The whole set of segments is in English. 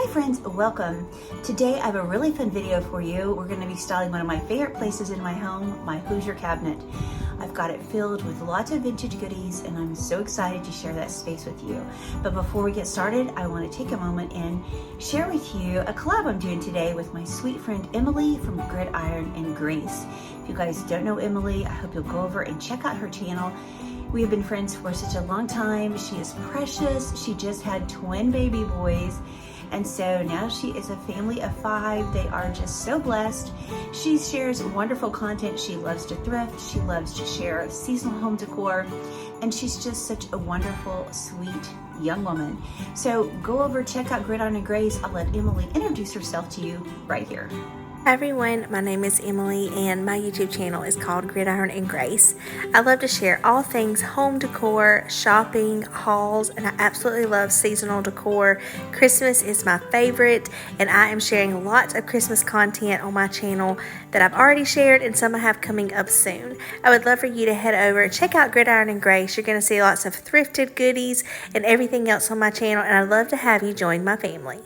Hi friends, welcome. Today I have a really fun video for you. We're going to be styling one of my favorite places in my home, my Hoosier cabinet. I've got it filled with lots of vintage goodies and I'm so excited to share that space with you. But before we get started, I want to take a moment and share with you a collab I'm doing today with my sweet friend Emily from Gridiron and Grace. If you guys don't know Emily, I hope you'll go over and check out her channel. We have been friends for such a long time. She is precious. She just had twin baby boys. And so now she is a family of 5. They are just so blessed. She shares wonderful content. She loves to thrift. She loves to share seasonal home decor. And she's just such a wonderful, sweet young woman. So go over, check out Gridiron and Grace. I'll let Emily introduce herself to you right here. Hi everyone, my name is Emily and my YouTube channel is called Gridiron and Grace. I love to share all things home decor, shopping, hauls, and I absolutely love seasonal decor. Christmas is my favorite and I am sharing lots of Christmas content on my channel that I've already shared and some I have coming up soon. I would love for you to head over and check out Gridiron and Grace. You're going to see lots of thrifted goodies and everything else on my channel, and I'd love to have you join my family.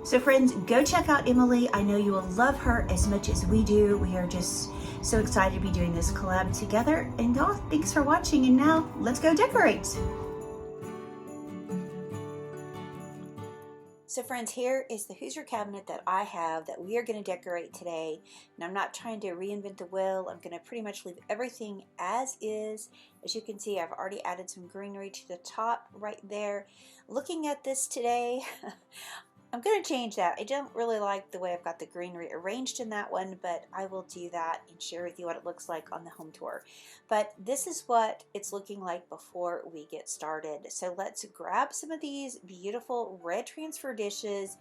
So friends, go check out Emily. I know you will love her as much as we do. We are just so excited to be doing this collab together. And thanks for watching. And now let's go decorate. So friends, here is the Hoosier cabinet that I have that we are going to decorate today. And I'm not trying to reinvent the wheel. I'm going to pretty much leave everything as is. As you can see, I've already added some greenery to the top right there. Looking at this today, I'm going to change that. I don't really like the way I've got the greenery arranged in that one, but I will do that and share with you what it looks like on the home tour. But this is what it's looking like before we get started. So let's grab some of these beautiful red transfer dishes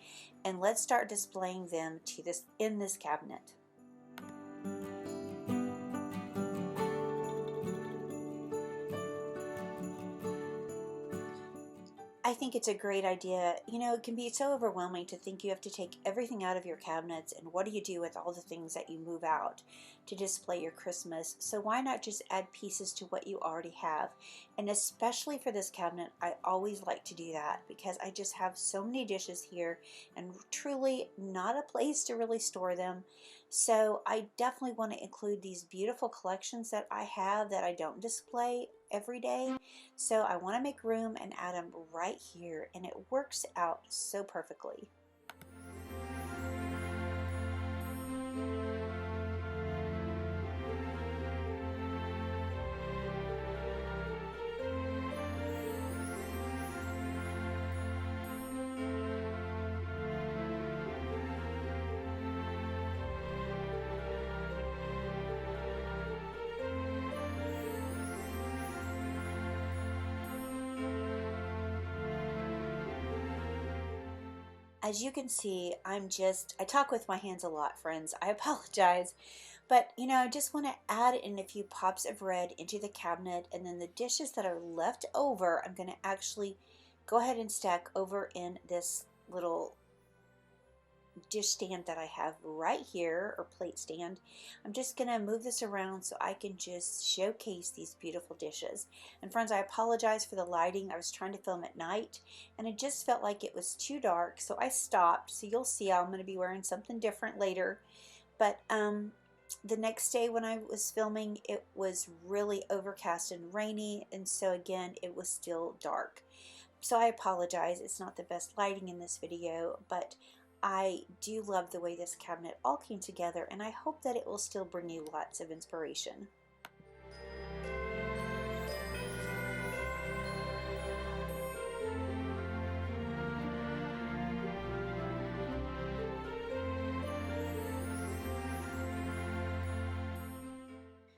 and let's start displaying them in this cabinet. I think it's a great idea. You know, it can be so overwhelming to think you have to take everything out of your cabinets, and what do you do with all the things that you move out to display your Christmas? So why not just add pieces to what you already have? And especially for this cabinet, I always like to do that because I just have so many dishes here and truly not a place to really store them. So I definitely want to include these beautiful collections that I have that I don't display every day. So I want to make room and add them right here, and it works out so perfectly. As you can see, I talk with my hands a lot, friends. I apologize. But, you know, I just want to add in a few pops of red into the cabinet, and then the dishes that are left over, I'm going to actually go ahead and stack over in this little dish stand that I have right here, or plate stand. I'm just gonna move this around so I can just showcase these beautiful dishes. And friends, I apologize for the lighting. I was trying to film at night and it just felt like it was too dark, so I stopped. So you'll see I'm gonna be wearing something different later. But the next day when I was filming, it was really overcast and rainy, and so again it was still dark. So I apologize, it's not the best lighting in this video, but I do love the way this cabinet all came together, and I hope that it will still bring you lots of inspiration.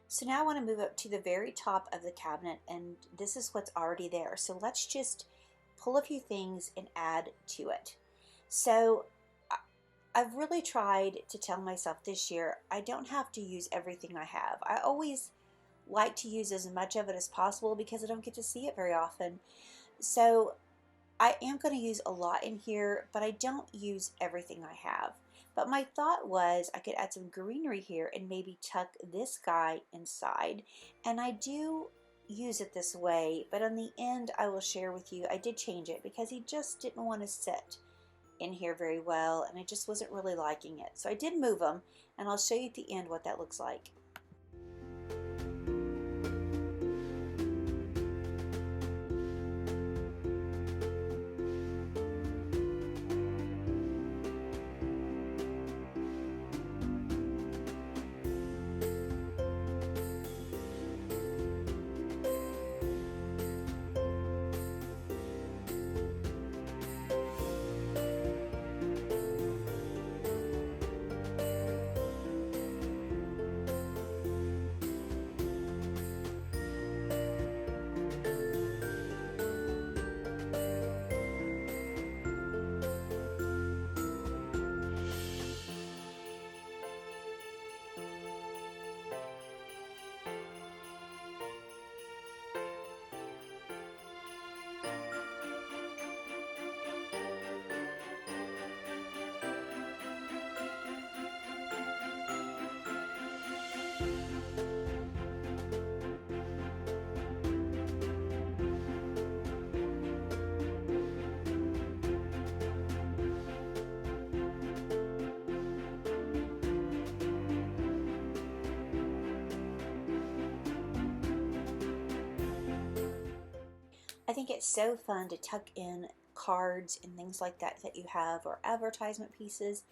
So now I want to move up to the very top of the cabinet, and this is what's already there. So let's just pull a few things and add to it. So I've really tried to tell myself this year I don't have to use everything I have. I always like to use as much of it as possible because I don't get to see it very often. So I am going to use a lot in here, but I don't use everything I have. But my thought was I could add some greenery here and maybe tuck this guy inside. And I do use it this way, but on the end I will share with you I did change it because he just didn't want to sit in here very well, and I just wasn't really liking it. So I did move them, and I'll show you at the end what that looks like. I think it's so fun to tuck in cards and things like that that you have, or advertisement pieces.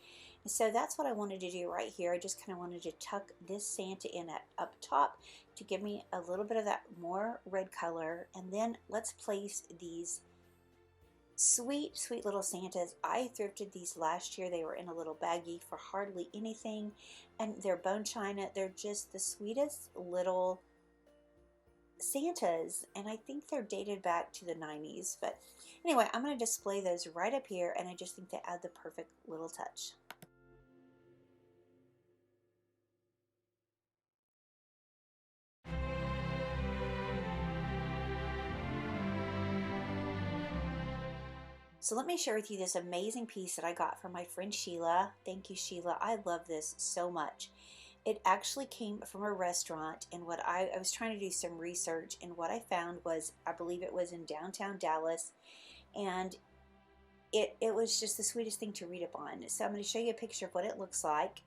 And so that's what I wanted to do right here. I just kind of wanted to tuck this Santa in at up top to give me a little bit of that more red color. And then let's place these sweet, sweet little Santas. I thrifted these last year. They were in a little baggie for hardly anything, and they're bone china. They're just the sweetest little Santas, and I think they're dated back to the 90s. But anyway, I'm going to display those right up here, and I just think they add the perfect little touch. So let me share with you this amazing piece that I got from my friend Sheila. Thank you, Sheila. I love this so much. It actually came from a restaurant, and what I was trying to do some research, and what I found was, I believe it was in downtown Dallas, and it was just the sweetest thing to read up on. So I'm going to show you a picture of what it looks like.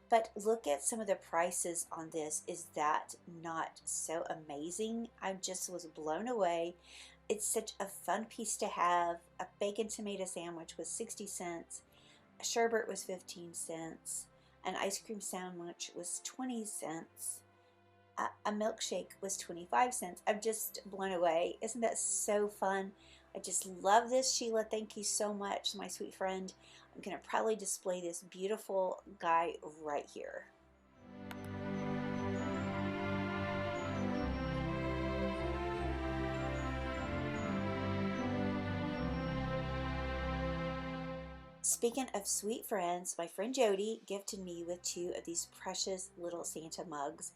But look at some of the prices on this. Is that not so amazing? I just was blown away. It's such a fun piece to have. A bacon tomato sandwich was 60 cents. A sherbet was 15 cents. An ice cream sandwich was 20 cents. A milkshake was 25 cents. I'm just blown away. Isn't that so fun? I just love this, Sheila. Thank you so much, my sweet friend. I'm going to probably display this beautiful guy right here. Speaking of sweet friends, my friend Jody gifted me with 2 of these precious little Santa mugs.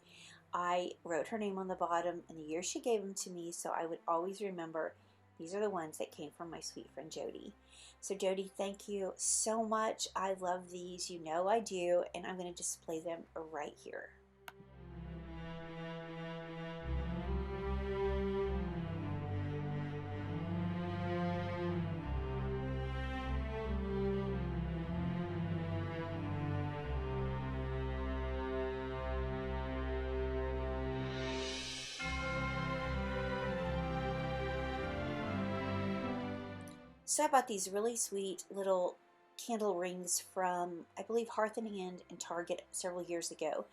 I wrote her name on the bottom and the year she gave them to me, so I would always remember these are the ones that came from my sweet friend Jody. So Jody, thank you so much. I love these, you know I do, and I'm going to display them right here. So I bought these really sweet little candle rings from, I believe, Hearth and Hand in Target several years ago.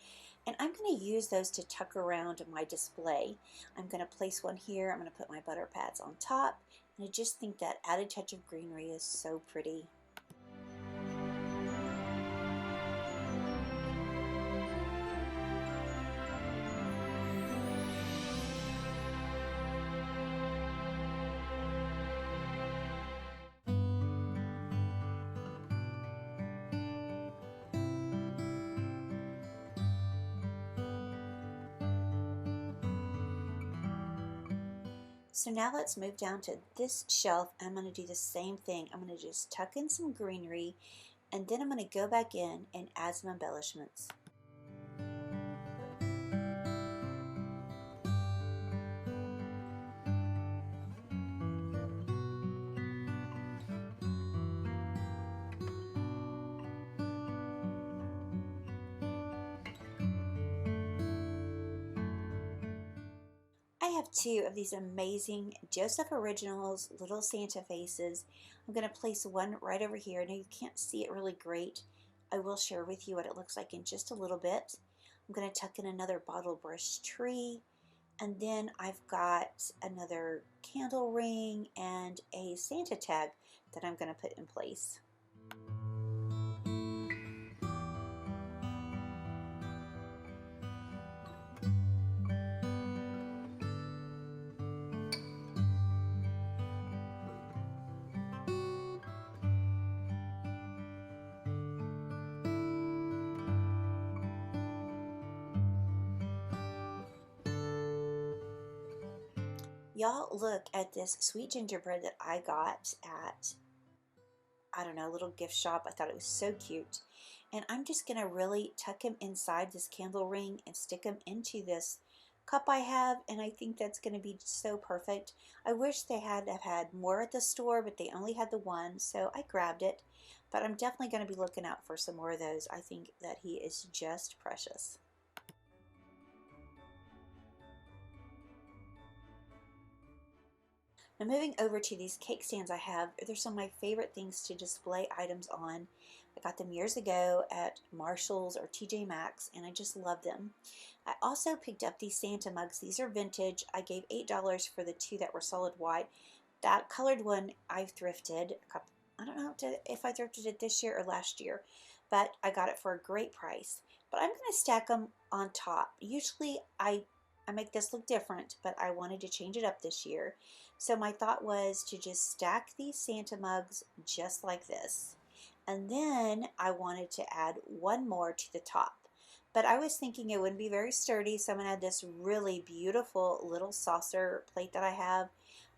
And I'm going to use those to tuck around my display. I'm going to place one here. I'm going to put my butter pads on top. And I just think that added touch of greenery is so pretty. So now let's move down to this shelf. I'm going to do the same thing. I'm going to just tuck in some greenery, and then I'm going to go back in and add some embellishments. have two of these amazing Joseph Originals little Santa faces. I'm going to place one right over here. Now you can't see it really great. I will share with you what it looks like in just a little bit. I'm going to tuck in another bottle brush tree, and then I've got another candle ring and a Santa tag that I'm going to put in place. Y'all look at this sweet gingerbread that I got at, I don't know, a little gift shop. I thought it was so cute. And I'm just going to really tuck him inside this candle ring and stick him into this cup I have, and I think that's going to be so perfect. I wish they had have had more at the store, but they only had the one, so I grabbed it. But I'm definitely going to be looking out for some more of those. I think that he is just precious. Now moving over to these cake stands I have, they're some of my favorite things to display items on. I got them years ago at Marshall's or TJ Maxx, and I just love them. I also picked up these Santa mugs. These are vintage. I gave $8 for the two that were solid white. That colored one I've thrifted. I don't know if I thrifted it this year or last year, but I got it for a great price. But I'm going to stack them on top. Usually I make this look different, but I wanted to change it up this year. So my thought was to just stack these Santa mugs just like this. And then I wanted to add one more to the top. But I was thinking it wouldn't be very sturdy, so I'm going to add this really beautiful little saucer plate that I have.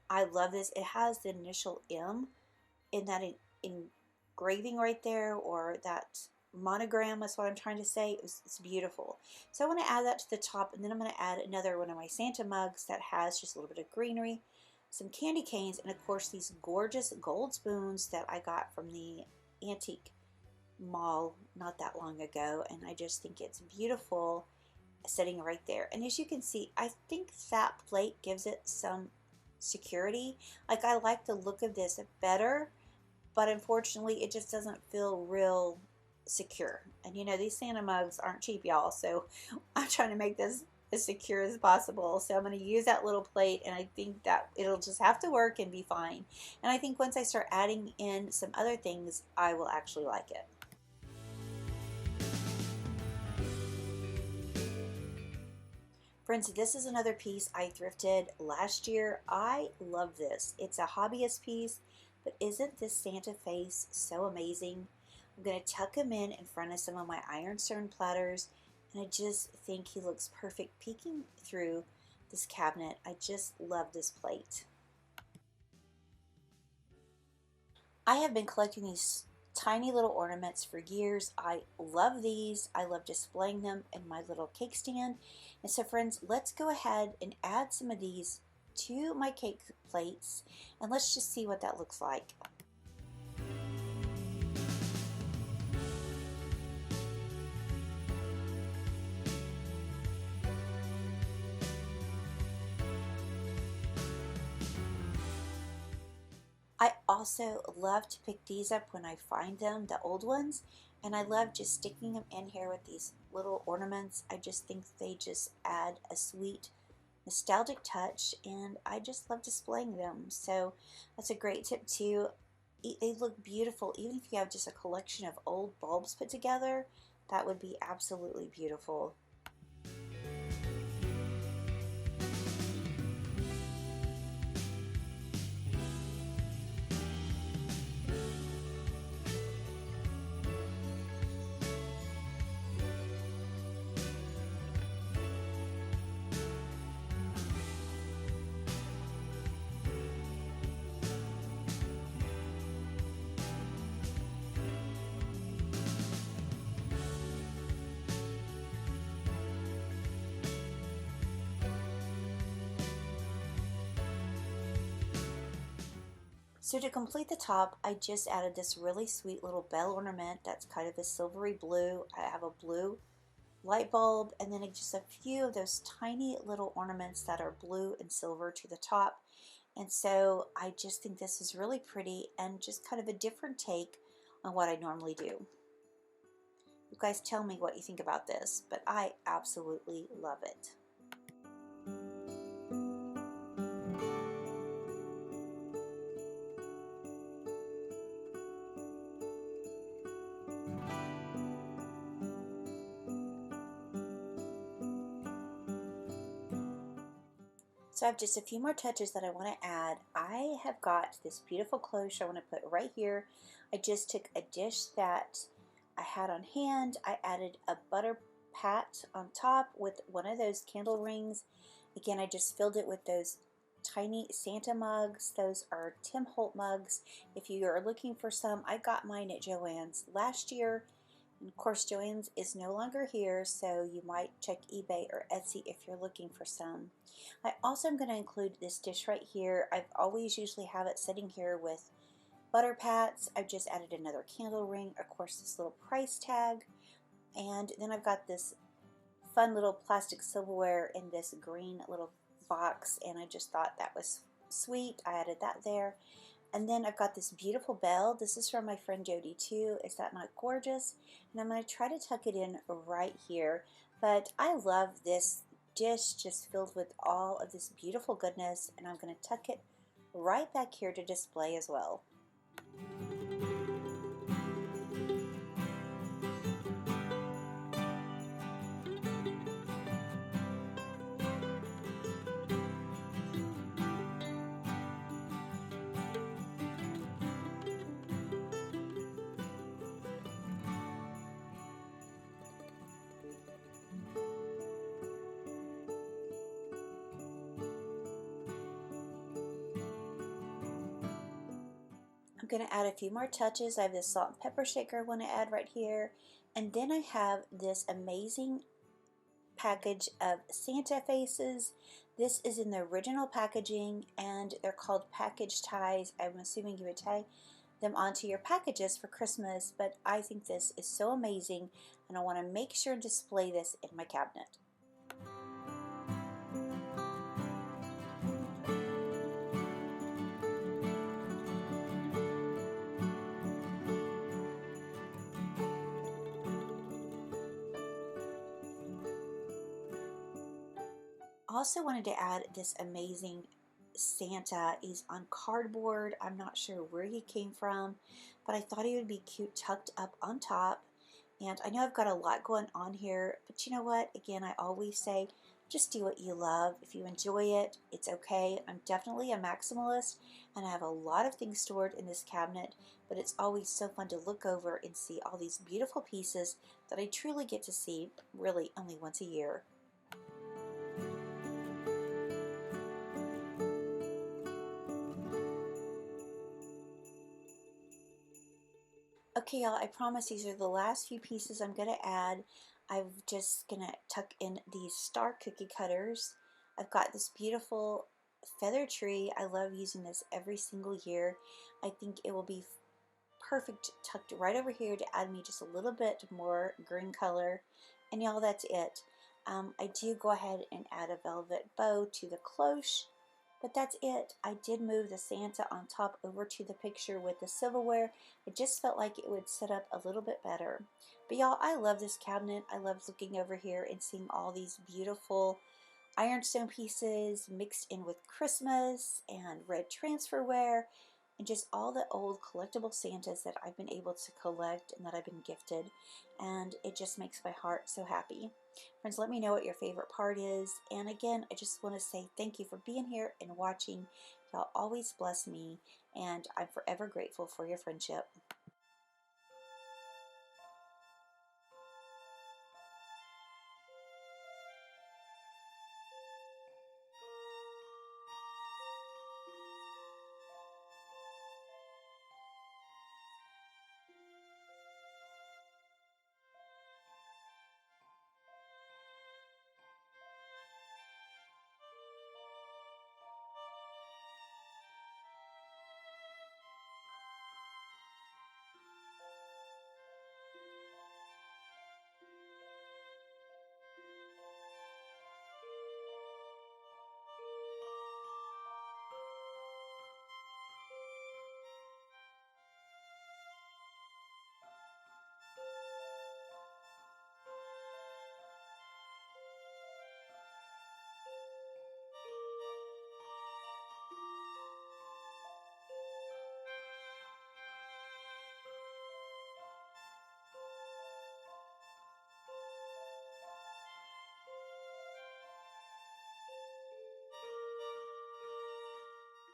I love this. It has the initial M in that engraving right there, or that monogram. That's what I'm trying to say. It's beautiful. So I want to add that to the top, and then I'm going to add another one of my Santa mugs that has just a little bit of greenery, some candy canes, and of course these gorgeous gold spoons that I got from the antique mall not that long ago, and I just think it's beautiful sitting right there. And as you can see, I think that plate gives it some security. Like, I like the look of this better, but unfortunately it just doesn't feel real secure. And you know, these Santa mugs aren't cheap, y'all, so I'm trying to make this as secure as possible. So I'm going to use that little plate, and I think that it'll just have to work and be fine. And I think once I start adding in some other things, I will actually like it. Friends, this is another piece I thrifted last year. I love this. It's a hobbyist piece, but isn't this Santa face so amazing? I'm going to tuck him in front of some of my ironstone platters, and I just think he looks perfect peeking through this cabinet. I just love this plate. I have been collecting these tiny little ornaments for years. I love these. I love displaying them in my little cake stand. And so friends, let's go ahead and add some of these to my cake plates, and let's just see what that looks like. I also love to pick these up when I find them, the old ones, and I love just sticking them in here with these little ornaments. I just think they just add a sweet nostalgic touch, and I just love displaying them. So that's a great tip too. They look beautiful even if you have just a collection of old bulbs put together. That would be absolutely beautiful. So to complete the top, I just added this really sweet little bell ornament that's kind of a silvery blue. I have a blue light bulb, and then just a few of those tiny little ornaments that are blue and silver to the top. And so I just think this is really pretty and just kind of a different take on what I normally do. You guys tell me what you think about this, but I absolutely love it. So I have just a few more touches that I want to add. I have got this beautiful cloche I want to put right here. I just took a dish that I had on hand. I added a butter pat on top with one of those candle rings. Again, I just filled it with those tiny Santa mugs. Those are Tim Holt mugs. If you are looking for some, I got mine at Joann's last year. And of course, Joann's is no longer here, so you might check eBay or Etsy if you're looking for some. I also am going to include this dish right here. I've always usually have it sitting here with butter pats. I've just added another candle ring, of course this little price tag, and then I've got this fun little plastic silverware in this green little box, and I just thought that was sweet. I added that there. And then I've got this beautiful bell. This is from my friend Jody too. Is that not gorgeous? And I'm going to try to tuck it in right here. But I love this dish just filled with all of this beautiful goodness, and I'm going to tuck it right back here to display as well. I'm going to add a few more touches. I have this salt and pepper shaker I want to add right here. And then I have this amazing package of Santa faces. This is in the original packaging, and they're called package ties. I'm assuming you would tie them onto your packages for Christmas, but I think this is so amazing, and I want to make sure to display this in my cabinet. Also wanted to add this amazing Santa. He's on cardboard. I'm not sure where he came from, but I thought he would be cute tucked up on top. And I know I've got a lot going on here, but you know what? Again, I always say, just do what you love. If you enjoy it, it's okay. I'm definitely a maximalist, and I have a lot of things stored in this cabinet, but it's always so fun to look over and see all these beautiful pieces that I truly get to see really only once a year. Okay, y'all, I promise these are the last few pieces I'm going to add. I'm just going to tuck in these star cookie cutters. I've got this beautiful feather tree. I love using this every single year. I think it will be perfect tucked right over here to add me just a little bit more green color. And y'all, that's it. I do go ahead and add a velvet bow to the cloche, but that's it. I did move the Santa on top over to the picture with the silverware. It just felt like it would set up a little bit better. But y'all, I love this cabinet. I love looking over here and seeing all these beautiful ironstone pieces mixed in with Christmas and red transferware and just all the old collectible Santas that I've been able to collect and that I've been gifted, and it just makes my heart so happy. Friends, let me know what your favorite part is, and again, I just want to say thank you for being here and watching. Y'all always bless me, and I'm forever grateful for your friendship.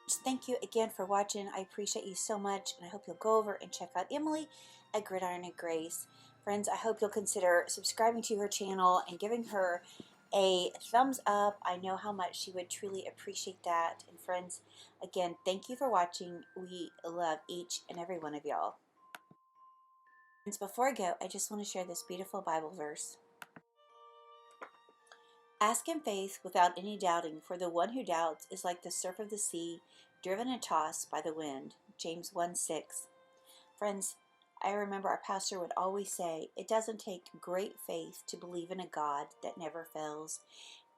Just thank you again for watching. I appreciate you so much, and I hope you'll go over and check out Emily at Gridiron and Grace. Friends, I hope you'll consider subscribing to her channel and giving her a thumbs up. I know how much she would truly appreciate that. And friends, again, thank you for watching. We love each and every one of y'all. Friends, before I go, I just want to share this beautiful Bible verse. Ask in faith without any doubting, for the one who doubts is like the surf of the sea, driven and tossed by the wind. James 1:6. Friends, I remember our pastor would always say, it doesn't take great faith to believe in a God that never fails.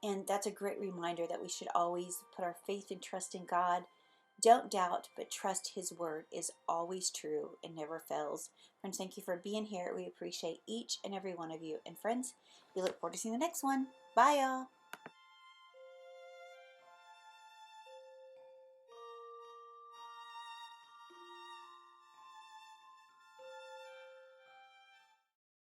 And that's a great reminder that we should always put our faith and trust in God. Don't doubt, but trust His word is always true and never fails. Friends, thank you for being here. We appreciate each and every one of you. And friends, we look forward to seeing the next one. Bye, y'all.